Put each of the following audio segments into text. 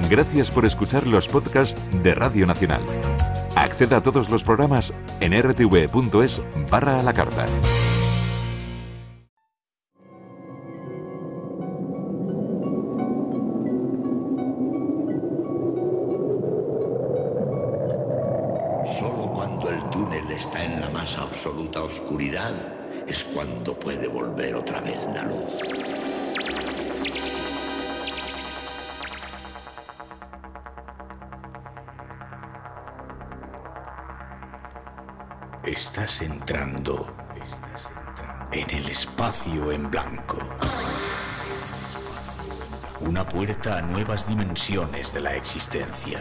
Gracias por escuchar los podcasts de Radio Nacional. Acceda a todos los programas en rtv.es/a la carta. Solo cuando el túnel está en la más absoluta oscuridad es cuando puede volver otra vez la luz. Estás entrando en el espacio en blanco. Una puerta a nuevas dimensiones de la existencia.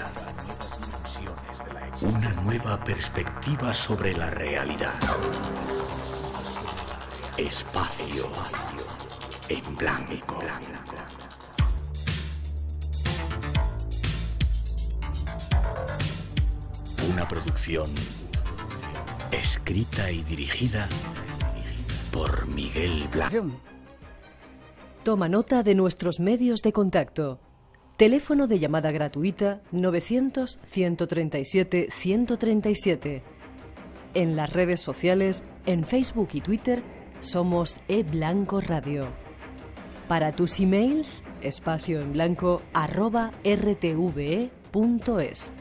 Una nueva perspectiva sobre la realidad. Espacio en blanco. Una producción escrita y dirigida por Miguel Blanco. Toma nota de nuestros medios de contacto. Teléfono de llamada gratuita 900-137-137. En las redes sociales, en Facebook y Twitter, somos eBlanco Radio. Para tus emails, espacioenblanco@rtve.es.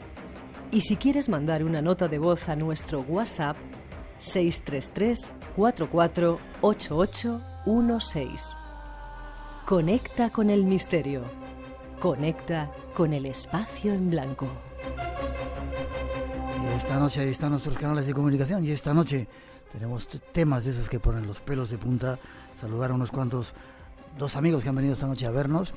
Y si quieres mandar una nota de voz a nuestro WhatsApp, 633 44 8816. Conecta con el misterio. Conecta con el espacio en blanco. Y esta noche ahí están nuestros canales de comunicación y esta noche tenemos temas de esos que ponen los pelos de punta. Saludar a unos cuantos, dos amigos que han venido esta noche a vernos.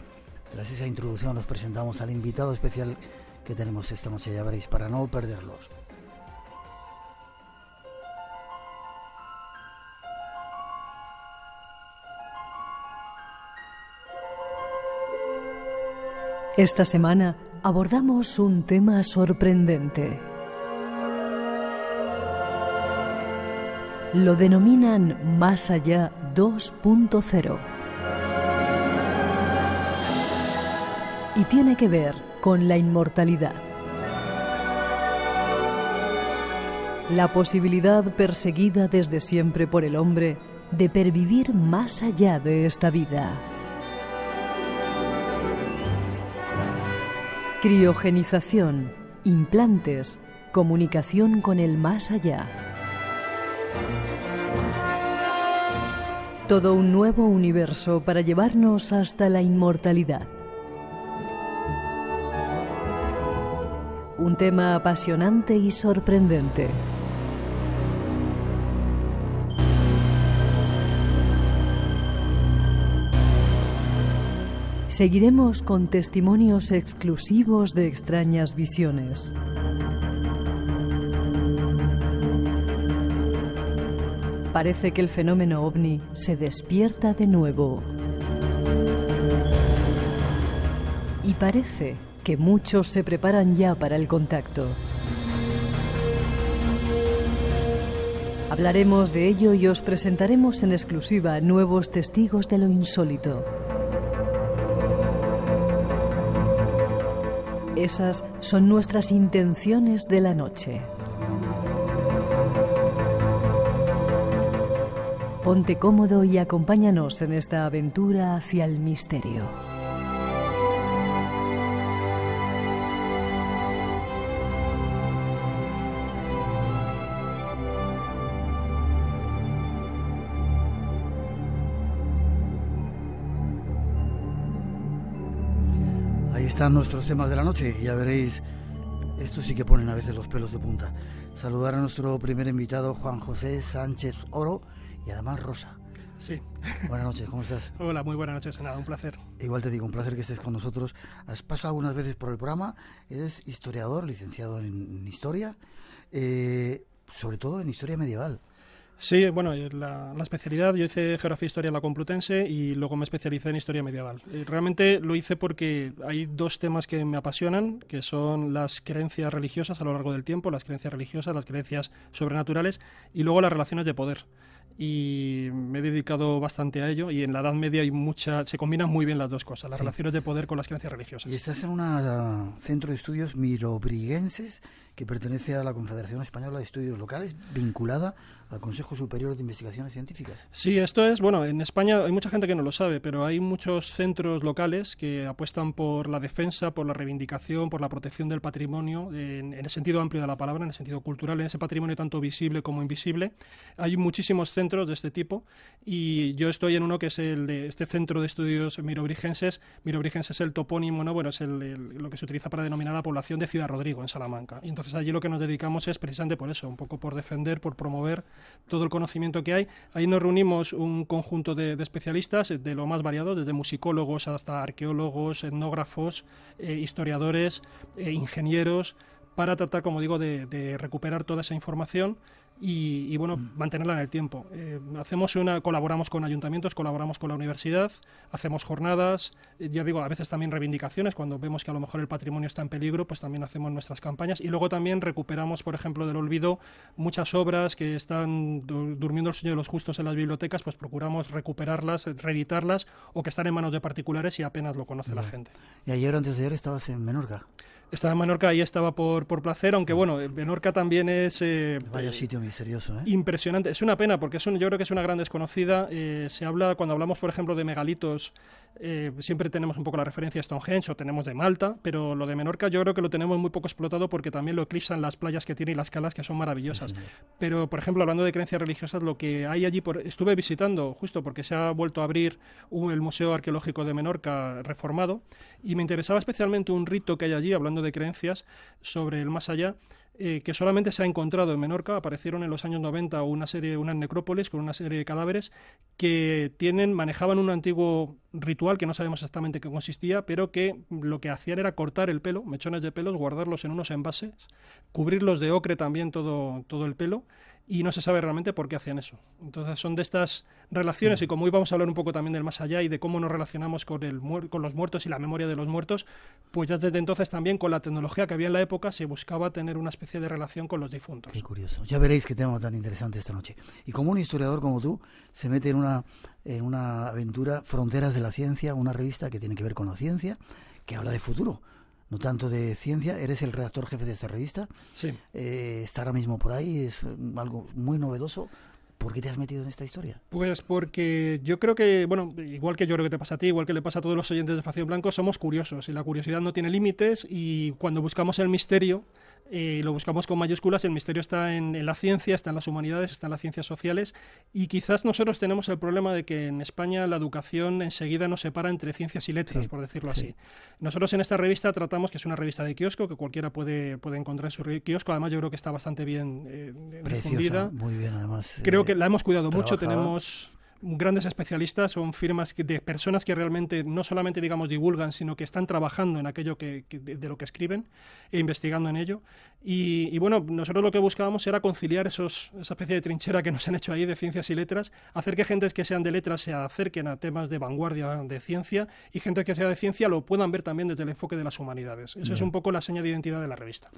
Tras esa introducción nos presentamos al invitado especial que tenemos esta noche, ya veréis, para no perderlos. Esta semana abordamos un tema sorprendente. Lo denominan Más Allá 2.0. Y tiene que ver con la inmortalidad. La posibilidad perseguida desde siempre por el hombre de pervivir más allá de esta vida. Criogenización, implantes, comunicación con el más allá. Todo un nuevo universo para llevarnos hasta la inmortalidad. Un tema apasionante y sorprendente. Seguiremos con testimonios exclusivos de extrañas visiones. Parece que el fenómeno ovni se despierta de nuevo. Y parece que muchos se preparan ya para el contacto. Hablaremos de ello y os presentaremos en exclusiva nuevos testigos de lo insólito. Esas son nuestras intenciones de la noche. Ponte cómodo y acompáñanos en esta aventura hacia el misterio. Están nuestros temas de la noche, ya veréis, estos sí que ponen a veces los pelos de punta. Saludar a nuestro primer invitado, Juan José Sánchez Oro, y además Rosa. Sí. Buenas noches, ¿cómo estás? Hola, muy buenas noches, Senado, un placer. Igual te digo, un placer que estés con nosotros. Has pasado algunas veces por el programa, eres historiador, licenciado en Historia, sobre todo en Historia Medieval. Sí, bueno, la especialidad, yo hice Geografía e Historia en la Complutense y luego me especialicé en Historia Medieval. Realmente lo hice porque hay dos temas que me apasionan, que son las creencias religiosas a lo largo del tiempo, las creencias religiosas, las creencias sobrenaturales y luego las relaciones de poder. y me he dedicado bastante a ello, y en la Edad Media se combinan muy bien las dos cosas, las relaciones de poder con las creencias religiosas. Y estás en un centro de estudios mirobriguenses que pertenece a la Confederación Española de Estudios Locales, vinculada al Consejo Superior de Investigaciones Científicas. Sí, esto es, bueno, en España hay mucha gente que no lo sabe, pero hay muchos centros locales que apuestan por la defensa, por la reivindicación, por la protección del patrimonio, en el sentido amplio de la palabra, en el sentido cultural, en ese patrimonio tanto visible como invisible. Hay muchísimos centros de este tipo, y yo estoy en uno que es el de este Centro de Estudios Mirobrigenses. Mirobrigenses es el topónimo, ¿no? Bueno, es lo que se utiliza para denominar la población de Ciudad Rodrigo, en Salamanca. Y entonces allí lo que nos dedicamos es precisamente por eso, un poco por defender, por promover todo el conocimiento que hay. Ahí nos reunimos un conjunto de especialistas de lo más variado, desde musicólogos hasta arqueólogos, etnógrafos, historiadores, ingenieros, para tratar, como digo, de recuperar toda esa información y bueno, mantenerla en el tiempo. Colaboramos con ayuntamientos, colaboramos con la universidad, hacemos jornadas, ya digo, a veces también reivindicaciones, cuando vemos que a lo mejor el patrimonio está en peligro, pues también hacemos nuestras campañas, y luego también recuperamos, por ejemplo, del olvido muchas obras que están durmiendo el sueño de los justos en las bibliotecas, pues procuramos recuperarlas, reeditarlas, o que están en manos de particulares y apenas lo conoce la gente. Y ayer, antes de ayer, estabas en Menorca. Estaba en Menorca, ahí estaba por placer, aunque bueno, Menorca también es... Vaya sitio misterioso, ¿eh? Impresionante. Es una pena, porque yo creo que es una gran desconocida. Cuando hablamos, por ejemplo, de megalitos, siempre tenemos un poco la referencia a Stonehenge, o tenemos de Malta, pero lo de Menorca yo creo que lo tenemos muy poco explotado, porque también lo eclipsan las playas que tiene y las calas, que son maravillosas. Sí. Pero, por ejemplo, hablando de creencias religiosas, lo que hay allí, estuve visitando, justo porque se ha vuelto a abrir el Museo Arqueológico de Menorca reformado, y me interesaba especialmente un rito que hay allí, hablando de creencias sobre el más allá, que solamente se ha encontrado en Menorca. Aparecieron en los años 90 unas necrópolis con una serie de cadáveres que manejaban un antiguo ritual que no sabemos exactamente qué consistía, pero que lo que hacían era cortar el pelo, mechones de pelos, guardarlos en unos envases, cubrirlos de ocre también todo el pelo, y no se sabe realmente por qué hacían eso. Entonces son de estas relaciones, y como hoy vamos a hablar un poco también del más allá y de cómo nos relacionamos con los muertos y la memoria de los muertos, pues ya desde entonces también, con la tecnología que había en la época, se buscaba tener una especie de relación con los difuntos. Qué curioso. Ya veréis qué tema tan interesante esta noche. Y como un historiador como tú se mete en una aventura, Fronteras de la Ciencia, una revista que tiene que ver con la ciencia, que habla de futuro, no tanto de ciencia. Eres el redactor jefe de esta revista. Sí. Está ahora mismo por ahí, es algo muy novedoso. ¿Por qué te has metido en esta historia? Pues porque yo creo que, bueno, igual que yo creo que te pasa a ti, igual que le pasa a todos los oyentes de Espacio en Blanco, somos curiosos, y la curiosidad no tiene límites, y cuando buscamos el misterio, lo buscamos con mayúsculas. El misterio está en la ciencia, está en las humanidades, está en las ciencias sociales, y quizás nosotros tenemos el problema de que en España la educación enseguida nos separa entre ciencias y letras, por decirlo así. Nosotros en esta revista tratamos, que es una revista de kiosco, que cualquiera puede encontrar en su kiosco. Además yo creo que está bastante bien difundida. Muy bien, además. Creo que la hemos cuidado mucho. Tenemos grandes especialistas, son firmas de personas que realmente no solamente, digamos, divulgan, sino que están trabajando en aquello de lo que escriben e investigando en ello. Y bueno, nosotros lo que buscábamos era conciliar esa especie de trinchera que nos han hecho ahí de ciencias y letras, hacer que gentes que sean de letras se acerquen a temas de vanguardia de ciencia, y gente que sea de ciencia lo puedan ver también desde el enfoque de las humanidades. Eso es un poco la seña de identidad de la revista.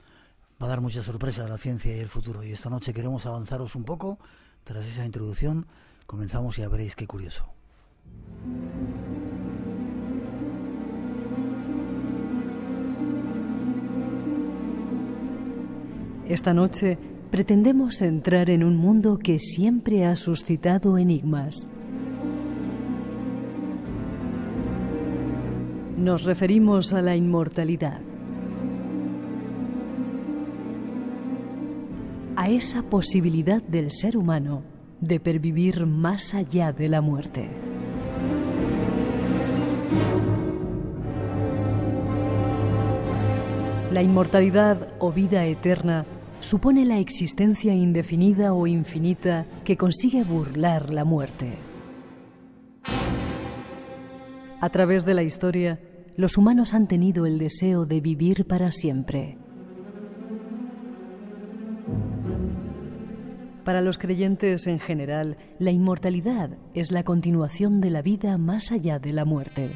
Va a dar mucha sorpresa la ciencia y el futuro, y esta noche queremos avanzaros un poco. Tras esa introducción comenzamos y ya veréis qué curioso. Esta noche pretendemos entrar en un mundo que siempre ha suscitado enigmas. Nos referimos a la inmortalidad, a esa posibilidad del ser humano de pervivir más allá de la muerte. La inmortalidad o vida eterna supone la existencia indefinida o infinita que consigue burlar la muerte. A través de la historia, los humanos han tenido el deseo de vivir para siempre. Para los creyentes en general, la inmortalidad es la continuación de la vida más allá de la muerte.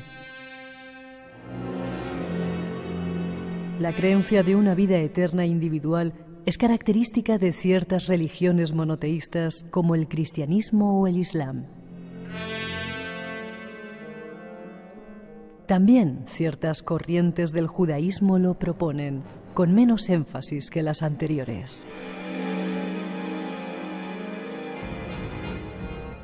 La creencia de una vida eterna individual es característica de ciertas religiones monoteístas como el cristianismo o el islam. También ciertas corrientes del judaísmo lo proponen, con menos énfasis que las anteriores.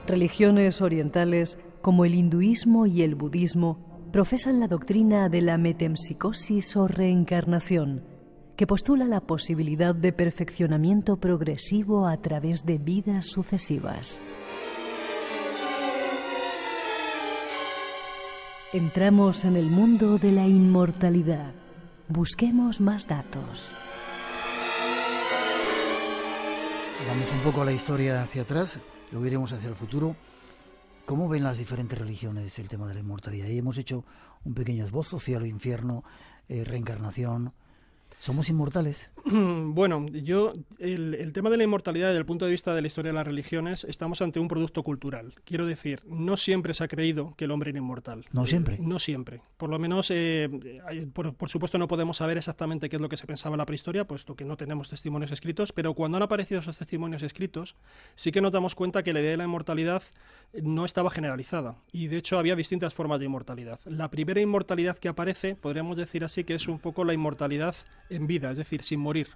Religiones orientales como el hinduismo y el budismo profesan la doctrina de la metempsicosis o reencarnación, que postula la posibilidad de perfeccionamiento progresivo a través de vidas sucesivas. Entramos en el mundo de la inmortalidad. Busquemos más datos. Vamos un poco a la historia hacia atrás, luego iremos hacia el futuro. ¿Cómo ven las diferentes religiones el tema de la inmortalidad? Ahí hemos hecho un pequeño esbozo, cielo, infierno, reencarnación. ¿Somos inmortales? Bueno, el tema de la inmortalidad desde el punto de vista de la historia de las religiones, estamos ante un producto cultural. Quiero decir, no siempre se ha creído que el hombre era inmortal. ¿No siempre? No siempre. Por lo menos, por supuesto, no podemos saber exactamente qué es lo que se pensaba en la prehistoria, puesto que no tenemos testimonios escritos, pero cuando han aparecido esos testimonios escritos, sí que nos damos cuenta que la idea de la inmortalidad no estaba generalizada. Y, de hecho, había distintas formas de inmortalidad. La primera inmortalidad que aparece, podríamos decir así, que es un poco la inmortalidad en vida, es decir, sin morir.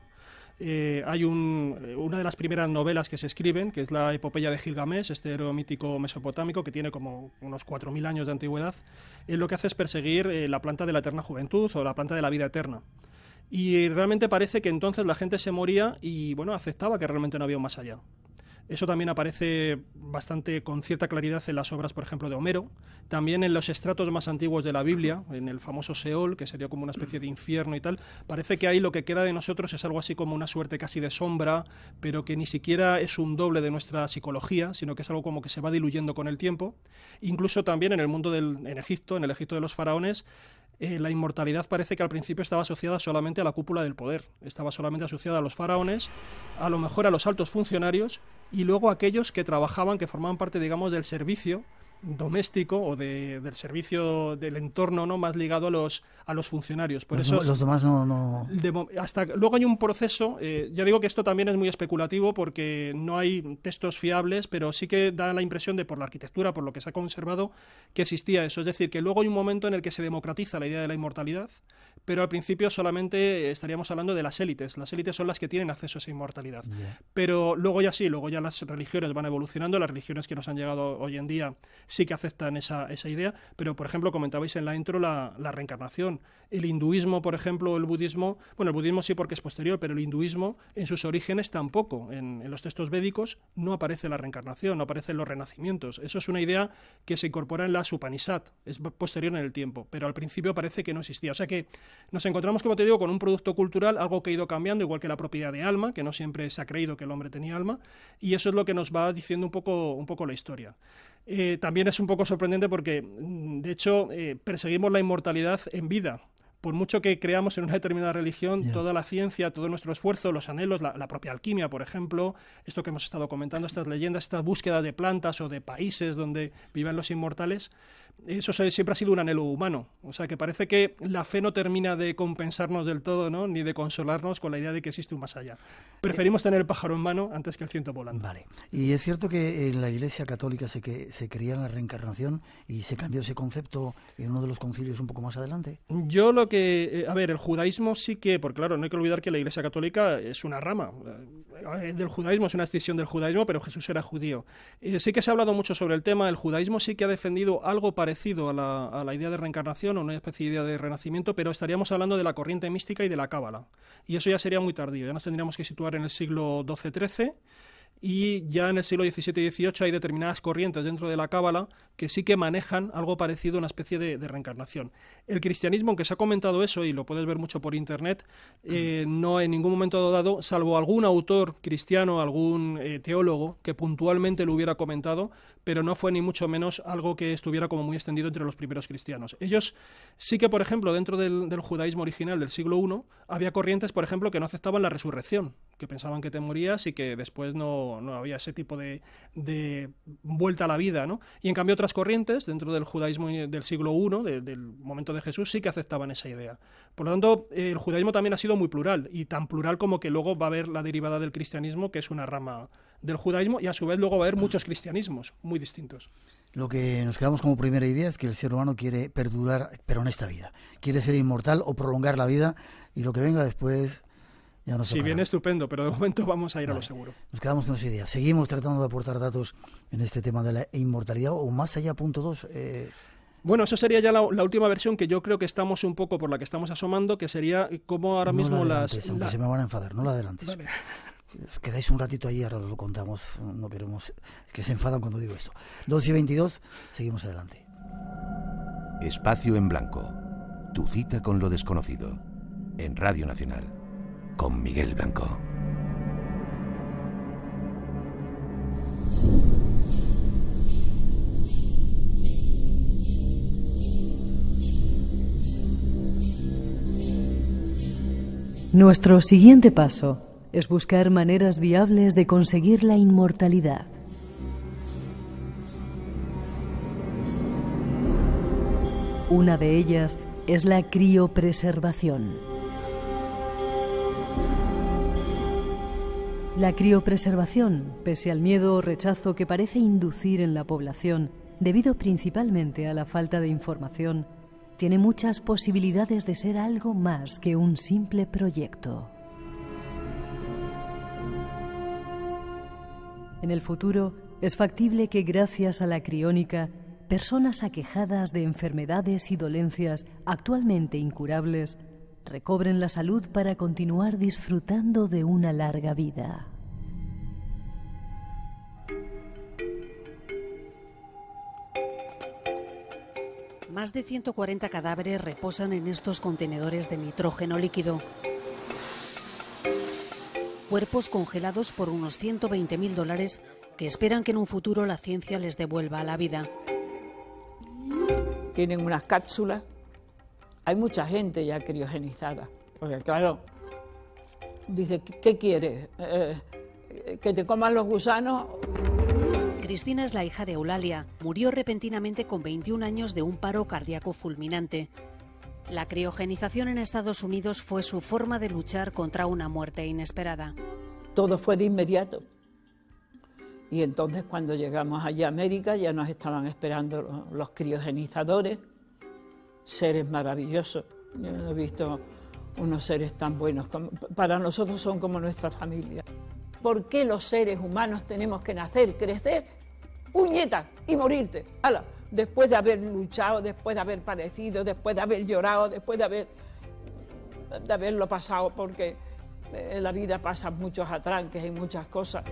Hay una de las primeras novelas que se escriben, que es la epopeya de Gilgamesh, este héroe mítico mesopotámico que tiene como unos 4.000 años de antigüedad. Lo que hace es perseguir la planta de la eterna juventud o la planta de la vida eterna. Y realmente parece que entonces la gente se moría y bueno, aceptaba que realmente no había un más allá. Eso también aparece bastante con cierta claridad en las obras, por ejemplo, de Homero, también en los estratos más antiguos de la Biblia, en el famoso Seol, que sería como una especie de infierno y tal. Parece que ahí lo que queda de nosotros es algo así como una suerte casi de sombra, pero que ni siquiera es un doble de nuestra psicología, sino que es algo como que se va diluyendo con el tiempo. Incluso también en el mundo en Egipto, en el Egipto de los faraones, la inmortalidad parece que al principio estaba asociada solamente a la cúpula del poder, estaba solamente asociada a los faraones, a lo mejor a los altos funcionarios y luego a aquellos que trabajaban, que formaban parte, digamos, del servicio doméstico o del servicio del entorno, ¿no?, más ligado a los funcionarios. Por eso los demás no... Hasta luego hay un proceso, ya digo que esto también es muy especulativo porque no hay textos fiables, pero sí que da la impresión de, por la arquitectura, por lo que se ha conservado, que existía eso. Es decir, que luego hay un momento en el que se democratiza la idea de la inmortalidad, pero al principio solamente estaríamos hablando de las élites. Las élites son las que tienen acceso a esa inmortalidad. Yeah. Pero luego ya las religiones van evolucionando, las religiones que nos han llegado hoy en día sí que aceptan esa idea, pero por ejemplo, comentabais en la intro la reencarnación. El hinduismo, por ejemplo, el budismo, bueno, el budismo sí porque es posterior, pero el hinduismo en sus orígenes tampoco. En los textos védicos no aparece la reencarnación, no aparecen los renacimientos. Eso es una idea que se incorpora en las Upanishad, es posterior en el tiempo, pero al principio parece que no existía. O sea que nos encontramos, como te digo, con un producto cultural, algo que ha ido cambiando, igual que la propiedad de alma, que no siempre se ha creído que el hombre tenía alma, y eso es lo que nos va diciendo un poco la historia. También es un poco sorprendente porque, de hecho, perseguimos la inmortalidad en vida. Por mucho que creamos en una determinada religión, toda la ciencia, todo nuestro esfuerzo, los anhelos, la propia alquimia, por ejemplo, esto que hemos estado comentando, estas leyendas, estas búsquedas de plantas o de países donde vivan los inmortales, eso siempre ha sido un anhelo humano. O sea, que parece que la fe no termina de compensarnos del todo, ¿no?, ni de consolarnos con la idea de que existe un más allá. Preferimos tener el pájaro en mano antes que el ciento volando. Vale. Y es cierto que en la Iglesia Católica se creía en la reencarnación y se cambió ese concepto en uno de los concilios un poco más adelante. Yo lo que... el judaísmo sí que... Porque claro, no hay que olvidar que la Iglesia Católica es una rama del judaísmo, es una extensión del judaísmo, pero Jesús era judío. Sí que se ha hablado mucho sobre el tema. El judaísmo sí que ha defendido algo parecido a la idea de reencarnación o una especie de idea de renacimiento, pero estaríamos hablando de la corriente mística y de la cábala. Y eso ya sería muy tardío, ya nos tendríamos que situar en el siglo XII-XIII, y ya en el siglo XVII y XVIII hay determinadas corrientes dentro de la cábala que sí que manejan algo parecido a una especie de reencarnación. El cristianismo, aunque se ha comentado eso, y lo puedes ver mucho por internet, no en ningún momento dado, salvo algún autor cristiano, algún teólogo que puntualmente lo hubiera comentado, pero no fue ni mucho menos algo que estuviera como muy extendido entre los primeros cristianos. Ellos sí que, por ejemplo, dentro del judaísmo original del siglo I, había corrientes, por ejemplo, que no aceptaban la resurrección. que pensaban que te morías y que después no había ese tipo de vuelta a la vida, ¿no? Y en cambio otras corrientes dentro del judaísmo del siglo I, del momento de Jesús, sí que aceptaban esa idea. Por lo tanto, el judaísmo también ha sido muy plural, y tan plural como que luego va a haber la derivada del cristianismo, que es una rama del judaísmo, y a su vez luego va a haber muchos cristianismos muy distintos. Lo que nos quedamos como primera idea es que el ser humano quiere perdurar, pero en esta vida. Quiere ser inmortal o prolongar la vida, y lo que venga después ya no se viene estupendo, pero de momento vamos a ir a lo seguro. Nos quedamos con esa idea. Seguimos tratando de aportar datos en este tema de la inmortalidad, o más allá, punto 2. Bueno, eso sería ya la última versión, que yo creo que estamos un poco por la que estamos asomando, que sería cómo ahora mismo aunque se me van a enfadar, no la adelantes. Vale. Os quedáis un ratito ahí, ahora os lo contamos, no queremos... Es que se enfadan cuando digo esto. 2:22, seguimos adelante. Espacio en Blanco, tu cita con lo desconocido, en Radio Nacional, con Miguel Blanco. Nuestro siguiente paso es buscar maneras viables de conseguir la inmortalidad. Una de ellas es la criopreservación. La criopreservación, pese al miedo o rechazo que parece inducir en la población, debido principalmente a la falta de información, tiene muchas posibilidades de ser algo más que un simple proyecto. En el futuro, es factible que gracias a la criónica, personas aquejadas de enfermedades y dolencias actualmente incurables recobren la salud para continuar disfrutando de una larga vida. Más de 140 cadáveres reposan en estos contenedores de nitrógeno líquido. Cuerpos congelados por unos $120.000 que esperan que en un futuro la ciencia les devuelva a la vida. Tienen unas cápsulas. Hay mucha gente ya criogenizada, porque claro, dice, ¿qué quieres? ¿Que te coman los gusanos? Cristina es la hija de Eulalia. Murió repentinamente con 21 años de un paro cardíaco fulminante. La criogenización en Estados Unidos fue su forma de luchar contra una muerte inesperada. Todo fue de inmediato. Y entonces cuando llegamos allá a América ya nos estaban esperando los criogenizadores, seres maravillosos. Yo no he visto unos seres tan buenos. Para nosotros son como nuestra familia. ¿Por qué los seres humanos tenemos que nacer, crecer, puñetas y morirte? ¡Hala! Después de haber luchado, después de haber padecido, después de haber llorado, después de haberlo pasado, porque en la vida pasan muchos atranques y muchas cosas.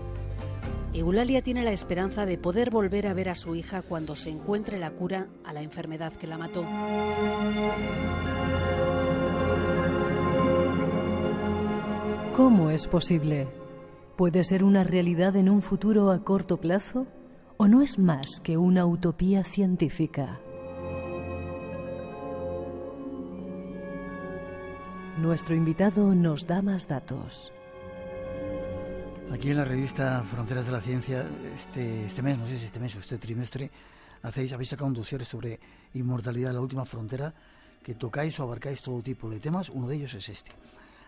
Eulalia tiene la esperanza de poder volver a ver a su hija cuando se encuentre la cura a la enfermedad que la mató. ¿Cómo es posible? ¿Puede ser una realidad en un futuro a corto plazo? ¿O no es más que una utopía científica? Nuestro invitado nos da más datos. Aquí en la revista Fronteras de la Ciencia, este mes, no sé si este mes o este trimestre, habéis sacado un dossier sobre inmortalidad, la última frontera, que tocáis o abarcáis todo tipo de temas. Uno de ellos es este.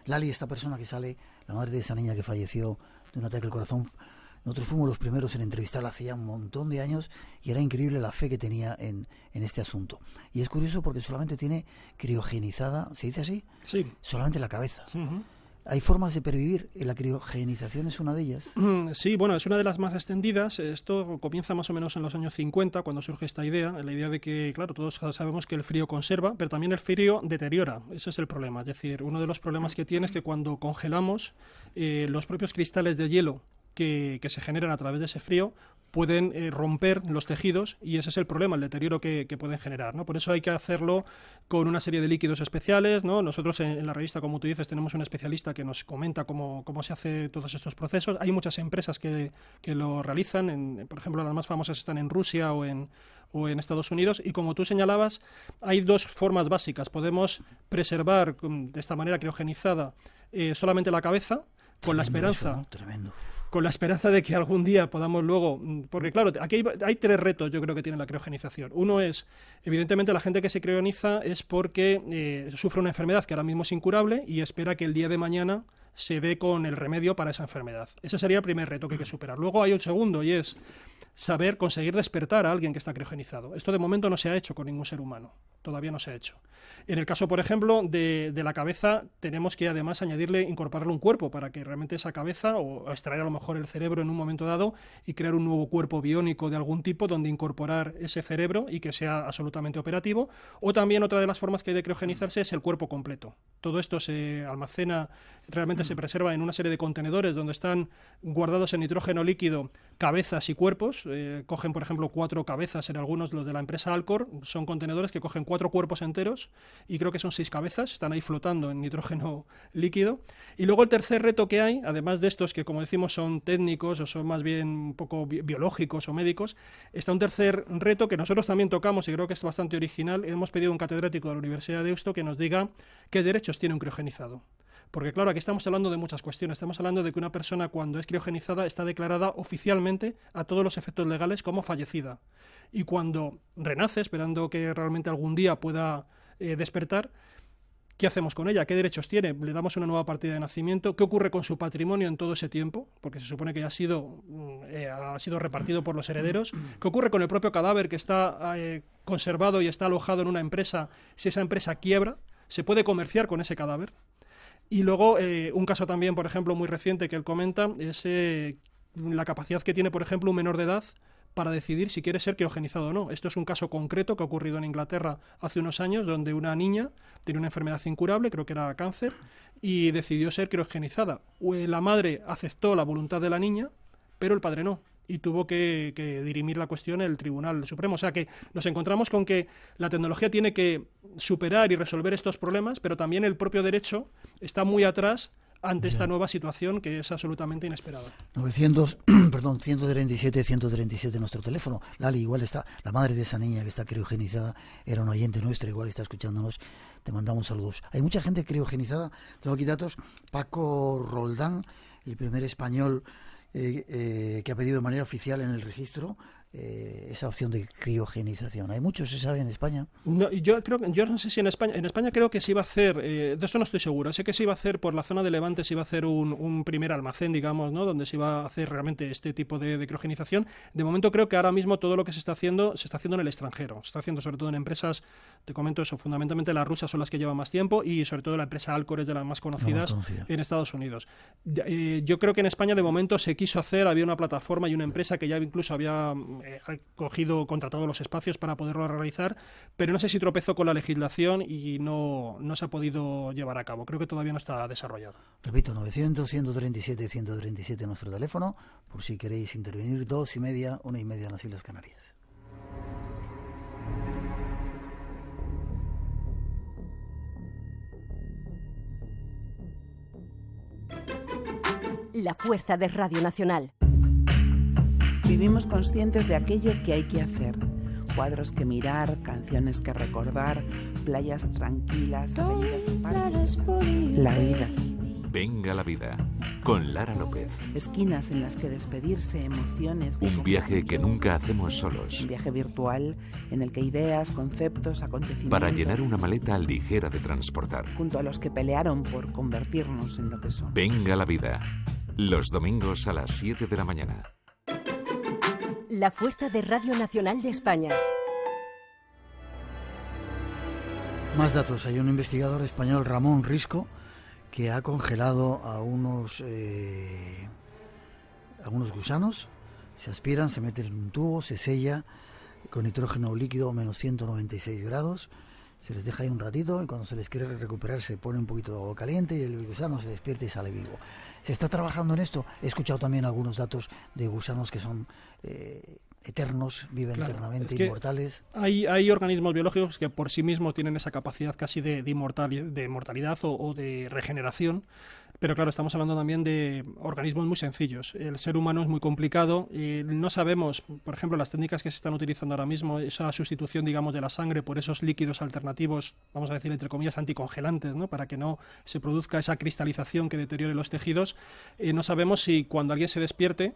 Lali, esta persona que sale, la madre de esa niña que falleció de un ataque al corazón, nosotros fuimos los primeros en entrevistarla hace ya un montón de años y era increíble la fe que tenía en este asunto. Y es curioso porque solamente tiene criogenizada, ¿se dice así? Sí. Solamente la cabeza. Uh-huh. ¿Hay formas de pervivir? ¿La criogenización es una de ellas? Sí, bueno, es una de las más extendidas. Esto comienza más o menos en los años 50, cuando surge esta idea, la idea de que, claro, todos sabemos que el frío conserva, pero también el frío deteriora. Ese es el problema. Es decir, uno de los problemas que tiene es que cuando congelamos, los propios cristales de hielo que se generan a través de ese frío pueden romper los tejidos y ese es el problema, el deterioro que pueden generar, ¿no? Por eso hay que hacerlo con una serie de líquidos especiales, ¿no? Nosotros en la revista, como tú dices, tenemos un especialista que nos comenta cómo se hace todos estos procesos. Hay muchas empresas que lo realizan, por ejemplo, las más famosas están en Rusia o en Estados Unidos, y como tú señalabas, hay dos formas básicas. Podemos preservar de esta manera criogenizada solamente la cabeza, con la esperanza... Eso, ¿no? Tremendo. Con la esperanza de que algún día podamos luego... Porque claro, aquí hay 3 retos yo creo que tiene la criogenización. Uno es, evidentemente, la gente que se criogeniza es porque sufre una enfermedad que ahora mismo es incurable y espera que el día de mañana se dé con el remedio para esa enfermedad. Ese sería el primer reto que hay que superar. Luego hay un segundo y es conseguir despertar a alguien que está criogenizado. Esto de momento no se ha hecho con ningún ser humano. Todavía no se ha hecho. En el caso, por ejemplo, de la cabeza, tenemos que además incorporarle un cuerpo para que realmente esa cabeza, o extraer a lo mejor el cerebro en un momento dado y crear un nuevo cuerpo biónico de algún tipo donde incorporar ese cerebro y que sea absolutamente operativo. O también otra de las formas que hay de criogenizarse es el cuerpo completo. Todo esto se almacena, realmente se preserva en una serie de contenedores donde están guardados en nitrógeno líquido cabezas y cuerpos. Cogen, por ejemplo, 4 cabezas en algunos, los de la empresa Alcor, son contenedores que cogen 4 cuerpos enteros y creo que son 6 cabezas, están ahí flotando en nitrógeno líquido. Y luego el tercer reto que hay, además de estos que, como decimos, son técnicos o son más bien un poco biológicos o médicos, está un tercer reto que nosotros también tocamos y creo que es bastante original. Hemos pedido a un catedrático de la Universidad de Deusto que nos diga qué derechos tiene un criogenizado. Porque claro, aquí estamos hablando de muchas cuestiones. Estamos hablando de que una persona cuando es criogenizada está declarada oficialmente a todos los efectos legales como fallecida. Y cuando renace, esperando que realmente algún día pueda despertar, ¿qué hacemos con ella? ¿Qué derechos tiene? ¿Le damos una nueva partida de nacimiento? ¿Qué ocurre con su patrimonio en todo ese tiempo? Porque se supone que ya ha sido repartido por los herederos. ¿Qué ocurre con el propio cadáver que está conservado y está alojado en una empresa? Si esa empresa quiebra, ¿se puede comerciar con ese cadáver? Y luego, un caso también, por ejemplo, muy reciente que él comenta, es la capacidad que tiene, por ejemplo, un menor de edad para decidir si quiere ser criogenizado o no. Esto es un caso concreto que ha ocurrido en Inglaterra hace unos años, donde una niña tenía una enfermedad incurable, creo que era cáncer, y decidió ser criogenizada. La madre aceptó la voluntad de la niña, pero el padre no. Y tuvo que dirimir la cuestión el Tribunal Supremo. O sea que nos encontramos con que la tecnología tiene que superar y resolver estos problemas, pero también el propio derecho está muy atrás ante esta nueva situación que es absolutamente inesperada. 137 nuestro teléfono. Lali, igual está, la madre de esa niña que está criogenizada, era un oyente nuestro, igual está escuchándonos, te mandamos saludos. Hay mucha gente criogenizada, tengo aquí datos, Paco Roldán, el primer español que ha pedido de manera oficial en el registro esa opción de criogenización. ¿Hay muchos, se sabe, en España? No, yo no sé si en España creo que se iba a hacer, de eso no estoy seguro, sé que se iba a hacer por la zona de Levante, se iba a hacer un primer almacén, digamos, ¿no?, donde se iba a hacer realmente este tipo de criogenización. De momento creo que ahora mismo todo lo que se está haciendo en el extranjero, se está haciendo sobre todo en empresas, te comento eso, fundamentalmente las rusas son las que llevan más tiempo y sobre todo la empresa Alcor es de las más conocidas en Estados Unidos. Yo creo que en España de momento se quiso hacer, había una plataforma y una empresa que ya incluso había contratado los espacios para poderlo realizar, pero no sé si tropezó con la legislación y no se ha podido llevar a cabo. Creo que todavía no está desarrollado. Repito, 900-137-137 nuestro teléfono, por si queréis intervenir, 2:30, 1:30 en las Islas Canarias. La fuerza de Radio Nacional. Vivimos conscientes de aquello que hay que hacer. Cuadros que mirar, canciones que recordar, playas tranquilas, avenidas en parques. La vida. Venga la vida, con Lara López. Esquinas en las que despedirse, emociones. Un viaje que nunca hacemos solos. Un viaje virtual en el que ideas, conceptos, acontecimientos. Para llenar una maleta ligera de transportar. Junto a los que pelearon por convertirnos en lo que somos. Venga la vida, los domingos a las 7 de la mañana. La fuerza de Radio Nacional de España. Más datos. Hay un investigador español, Ramón Risco, que ha congelado a unos gusanos. Se aspiran, se meten en un tubo, se sella con nitrógeno líquido a menos 196 grados. Se les deja ahí un ratito y cuando se les quiere recuperar se pone un poquito de agua caliente y el gusano se despierta y sale vivo. Se está trabajando en esto. He escuchado también algunos datos de gusanos que son eternos, viven eternamente, inmortales. Hay organismos biológicos que por sí mismos tienen esa capacidad casi de inmortalidad o de regeneración. Pero claro, estamos hablando también de organismos muy sencillos. El ser humano es muy complicado. No sabemos, por ejemplo, las técnicas que se están utilizando ahora mismo, esa sustitución, digamos, de la sangre por esos líquidos alternativos, vamos a decir, entre comillas, anticongelantes, ¿no? Para que no se produzca esa cristalización que deteriore los tejidos. No sabemos si cuando alguien se despierte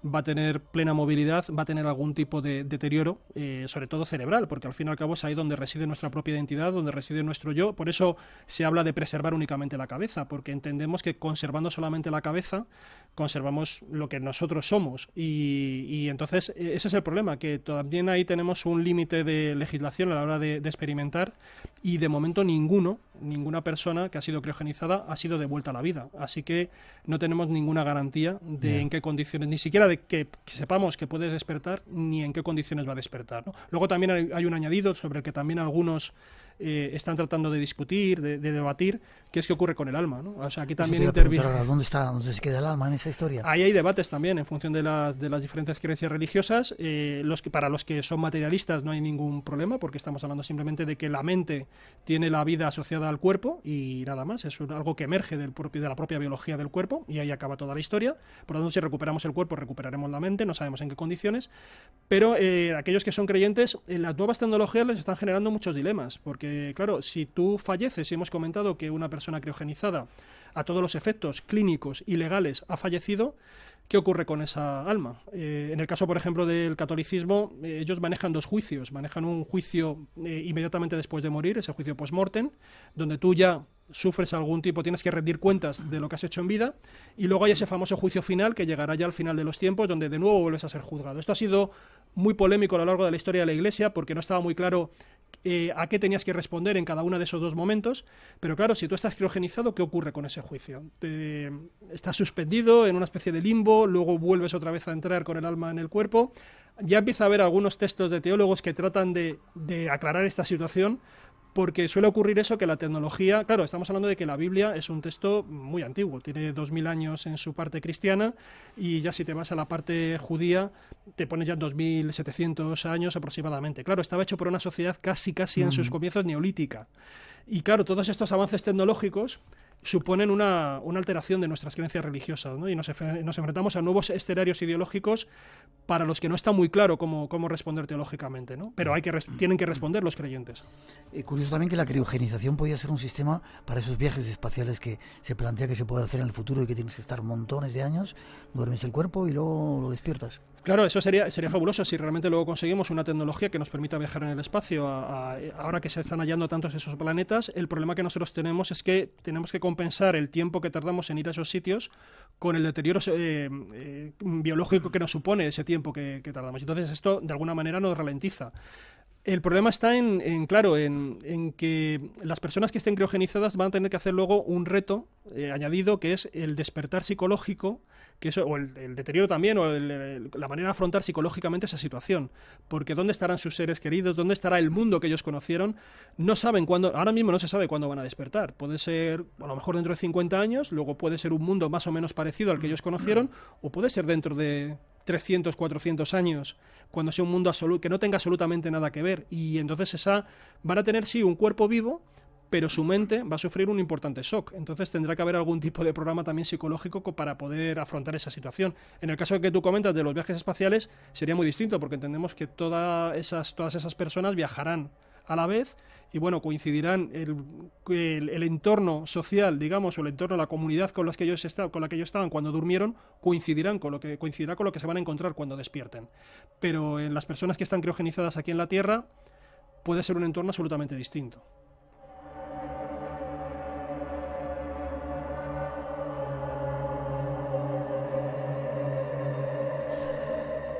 va a tener plena movilidad, va a tener algún tipo de deterioro, sobre todo cerebral, porque al fin y al cabo es ahí donde reside nuestra propia identidad, donde reside nuestro yo. Por eso se habla de preservar únicamente la cabeza, porque entendemos que conservando solamente la cabeza, conservamos lo que nosotros somos. Y entonces ese es el problema, que también ahí tenemos un límite de legislación a la hora de experimentar, y de momento ninguna persona que ha sido criogenizada ha sido devuelta a la vida. Así que no tenemos ninguna garantía de en qué condiciones, ni siquiera de que sepamos que puede despertar, ni en qué condiciones va a despertar, ¿no? Luego también hay un añadido sobre el que también algunos están tratando de discutir, de debatir, que es qué ocurre con el alma, ¿no? O sea, aquí también interviene. ¿Dónde se queda el alma en esa historia? Ahí hay debates también en función de las diferentes creencias religiosas. Para los que son materialistas no hay ningún problema, porque estamos hablando simplemente de que la mente tiene la vida asociada al cuerpo y nada más. Es algo que emerge de la propia biología del cuerpo, y ahí acaba toda la historia. Por lo tanto, si recuperamos el cuerpo, recuperaremos la mente, no sabemos en qué condiciones. Pero aquellos que son creyentes, las nuevas tecnologías les están generando muchos dilemas, porque claro, si tú falleces, y hemos comentado que una persona criogenizada a todos los efectos clínicos y legales ha fallecido, ¿qué ocurre con esa alma? En el caso, por ejemplo, del catolicismo, ellos manejan dos juicios. Manejan un juicio inmediatamente después de morir, ese juicio post-mortem, donde tú ya sufres algún tipo, tienes que rendir cuentas de lo que has hecho en vida, y luego hay ese famoso juicio final que llegará ya al final de los tiempos, donde de nuevo vuelves a ser juzgado. Esto ha sido muy polémico a lo largo de la historia de la Iglesia, porque no estaba muy claro a qué tenías que responder en cada uno de esos dos momentos. Pero claro, si tú estás criogenizado, ¿qué ocurre con ese juicio? Estás suspendido en una especie de limbo, luego vuelves otra vez a entrar con el alma en el cuerpo. Ya empieza a haber algunos textos de teólogos que tratan de aclarar esta situación, porque suele ocurrir eso, que la tecnología, claro, estamos hablando de que la Biblia es un texto muy antiguo, tiene 2000 años en su parte cristiana, y ya si te vas a la parte judía te pones ya 2700 años aproximadamente. Claro, estaba hecho por una sociedad casi en sus comienzos neolítica, y claro, todos estos avances tecnológicos suponen una alteración de nuestras creencias religiosas, ¿no? Y nos enfrentamos a nuevos escenarios ideológicos para los que no está muy claro cómo responder teológicamente, ¿no? Pero tienen que responder los creyentes. Curioso también que la criogenización podía ser un sistema para esos viajes espaciales que se plantea que se puede hacer en el futuro, y que tienes que estar montones de años, duermes el cuerpo y luego lo despiertas. Claro, eso sería fabuloso si realmente luego conseguimos una tecnología que nos permita viajar en el espacio. Ahora que se están hallando tantos esos planetas, el problema que nosotros tenemos es que tenemos que compensar el tiempo que tardamos en ir a esos sitios con el deterioro biológico que nos supone ese tiempo que tardamos. Entonces esto de alguna manera nos ralentiza. El problema está en que las personas que estén criogenizadas van a tener que hacer luego un reto añadido, que es el despertar psicológico, o el deterioro también, o la manera de afrontar psicológicamente esa situación. Porque ¿dónde estarán sus seres queridos? ¿Dónde estará el mundo que ellos conocieron? No saben cuándo, ahora mismo no se sabe cuándo van a despertar. Puede ser a lo mejor dentro de 50 años, luego puede ser un mundo más o menos parecido al que ellos conocieron, o puede ser dentro de 300, 400 años, cuando sea un mundo que no tenga absolutamente nada que ver. Y entonces van a tener, sí, un cuerpo vivo, pero su mente va a sufrir un importante shock. Entonces tendrá que haber algún tipo de programa también psicológico para poder afrontar esa situación. En el caso que tú comentas de los viajes espaciales, sería muy distinto, porque entendemos que todas esas personas viajarán a la vez, y bueno, coincidirán el entorno social, digamos, o el entorno, la comunidad con la que ellos estaban cuando durmieron, coincidirá con lo que se van a encontrar cuando despierten. Pero en las personas que están criogenizadas aquí en la Tierra puede ser un entorno absolutamente distinto.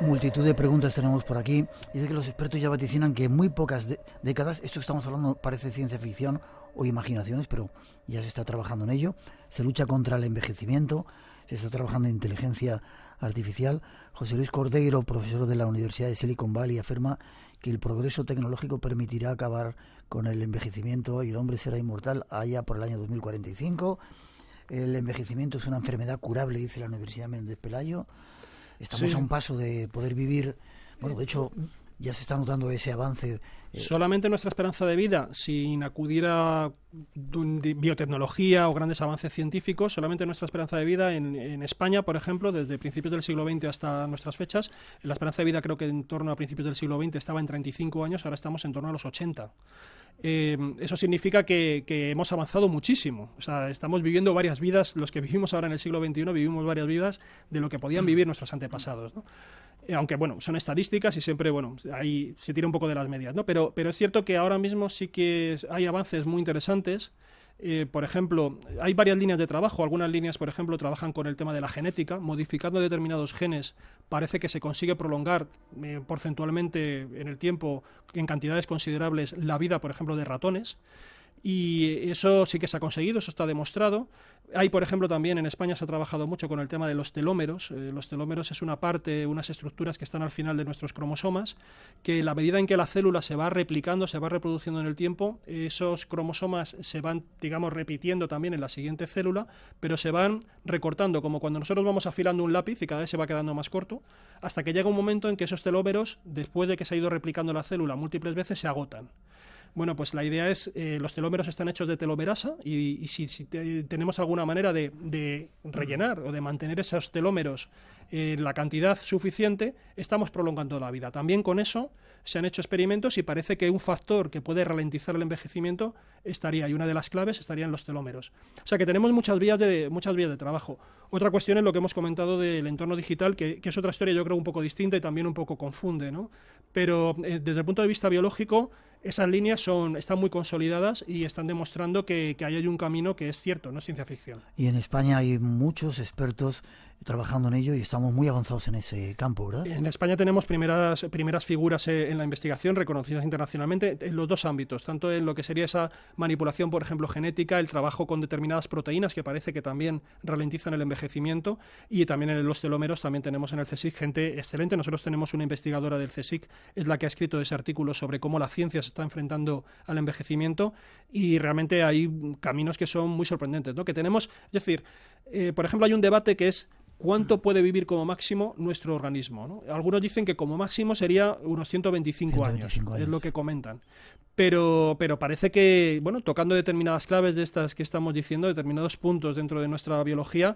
Multitud de preguntas tenemos por aquí. Dice que los expertos ya vaticinan que en muy pocas décadas, esto que estamos hablando parece ciencia ficción o imaginaciones, pero ya se está trabajando en ello. Se lucha contra el envejecimiento, se está trabajando en inteligencia artificial. José Luis Cordeiro, profesor de la Universidad de Silicon Valley, afirma que el progreso tecnológico permitirá acabar con el envejecimiento y el hombre será inmortal allá por el año 2045. El envejecimiento es una enfermedad curable, dice la Universidad Méndez Pelayo. Estamos a un paso de poder vivir. Bueno, de hecho, ya se está notando ese avance. Solamente nuestra esperanza de vida, sin acudir a biotecnología o grandes avances científicos, solamente nuestra esperanza de vida en España, por ejemplo, desde principios del siglo XX hasta nuestras fechas, la esperanza de vida creo que en torno a principios del siglo XX estaba en 35 años, ahora estamos en torno a los 80. Eso significa que hemos avanzado muchísimo. O sea, estamos viviendo varias vidas, los que vivimos ahora en el siglo XXI vivimos varias vidas de lo que podían vivir nuestros antepasados, ¿no? Aunque, bueno, son estadísticas y siempre, bueno, ahí se tira un poco de las medias, ¿no? Pero es cierto que ahora mismo sí que hay avances muy interesantes. Por ejemplo, hay varias líneas de trabajo. Algunas líneas, por ejemplo, trabajan con el tema de la genética. Modificando determinados genes parece que se consigue prolongar porcentualmente en el tiempo, en cantidades considerables, la vida, por ejemplo, de ratones. Y eso sí que se ha conseguido, eso está demostrado. Hay, por ejemplo, también en España se ha trabajado mucho con el tema de los telómeros. Los telómeros es una parte, unas estructuras que están al final de nuestros cromosomas, que a la medida en que la célula se va replicando, se va reproduciendo en el tiempo, esos cromosomas se van, digamos, repitiendo también en la siguiente célula, pero se van recortando, como cuando nosotros vamos afilando un lápiz y cada vez se va quedando más corto, hasta que llega un momento en que esos telómeros, después de que se ha ido replicando la célula múltiples veces, se agotan. Bueno, pues la idea es, los telómeros están hechos de telomerasa y si tenemos alguna manera de rellenar o de mantener esos telómeros la cantidad suficiente, estamos prolongando la vida. También con eso se han hecho experimentos y parece que un factor que puede ralentizar el envejecimiento estaría, y una de las claves estarían los telómeros. O sea que tenemos muchas vías de trabajo. Otra cuestión es lo que hemos comentado del entorno digital, que es otra historia yo creo un poco distinta y también un poco confunde, ¿no? Pero desde el punto de vista biológico, esas líneas están muy consolidadas y están demostrando que ahí hay un camino que es cierto, no es ciencia ficción. Y en España hay muchos expertos trabajando en ello y estamos muy avanzados en ese campo, ¿verdad? En España tenemos primeras figuras en la investigación reconocidas internacionalmente en los dos ámbitos, tanto en lo que sería esa manipulación, por ejemplo, genética, el trabajo con determinadas proteínas que parece que también ralentizan el envejecimiento, y también en los telómeros también tenemos en el CSIC gente excelente. Nosotros tenemos una investigadora del CSIC, es la que ha escrito ese artículo sobre cómo la ciencia se está enfrentando al envejecimiento, y realmente hay caminos que son muy sorprendentes, ¿no? Que tenemos, es decir, por ejemplo, hay un debate que es ¿cuánto puede vivir como máximo nuestro organismo, ¿no? Algunos dicen que como máximo sería unos 125 años, es lo que comentan. Pero parece que, bueno, tocando determinadas claves de estas que estamos diciendo, determinados puntos dentro de nuestra biología,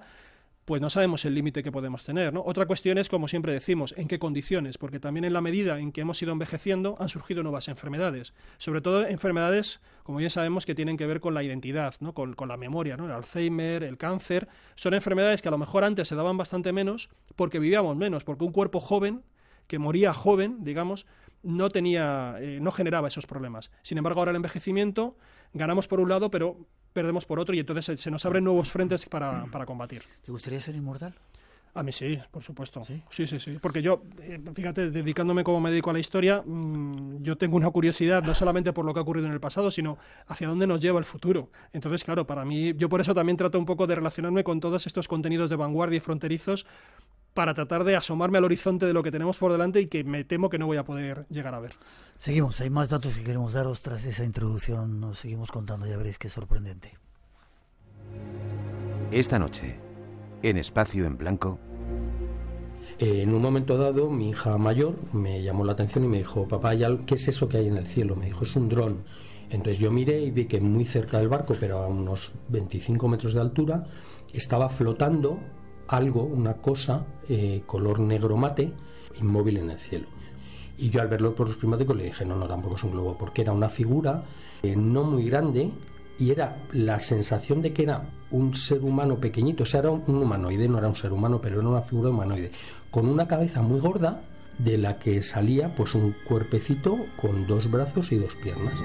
pues no sabemos el límite que podemos tener, ¿no? Otra cuestión es, como siempre decimos, en qué condiciones, porque también en la medida en que hemos ido envejeciendo han surgido nuevas enfermedades, sobre todo enfermedades, como bien sabemos, que tienen que ver con la identidad, ¿no? Con la memoria, ¿no? El Alzheimer, el cáncer, son enfermedades que a lo mejor antes se daban bastante menos porque vivíamos menos, porque un cuerpo joven, que moría joven, digamos, no generaba esos problemas. Sin embargo, ahora el envejecimiento, ganamos por un lado, pero perdemos por otro, y entonces se nos abren nuevos frentes para combatir. ¿Te gustaría ser inmortal? A mí sí, por supuesto. ¿Sí? Sí. Porque yo, fíjate, dedicándome como médico a la historia, yo tengo una curiosidad no solamente por lo que ha ocurrido en el pasado, sino hacia dónde nos lleva el futuro. Entonces, claro, para mí, yo por eso también trato un poco de relacionarme con todos estos contenidos de vanguardia y fronterizos, para tratar de asomarme al horizonte de lo que tenemos por delante y que me temo que no voy a poder llegar a ver. Seguimos, hay más datos que queremos daros tras esa introducción, nos seguimos contando, ya veréis qué sorprendente. Esta noche, en Espacio en Blanco. En un momento dado, mi hija mayor me llamó la atención y me dijo: papá, ¿qué es eso que hay en el cielo? Me dijo: es un dron. Entonces yo miré y vi que muy cerca del barco, pero a unos 25 metros de altura, estaba flotando algo, una cosa, color negro mate, inmóvil en el cielo. Y yo al verlo por los prismáticos le dije: no, tampoco es un globo, porque era una figura no muy grande, y era la sensación de que era un ser humano pequeñito, o sea, era un humanoide, no era un ser humano, pero era una figura humanoide, con una cabeza muy gorda, de la que salía pues un cuerpecito con 2 brazos y 2 piernas.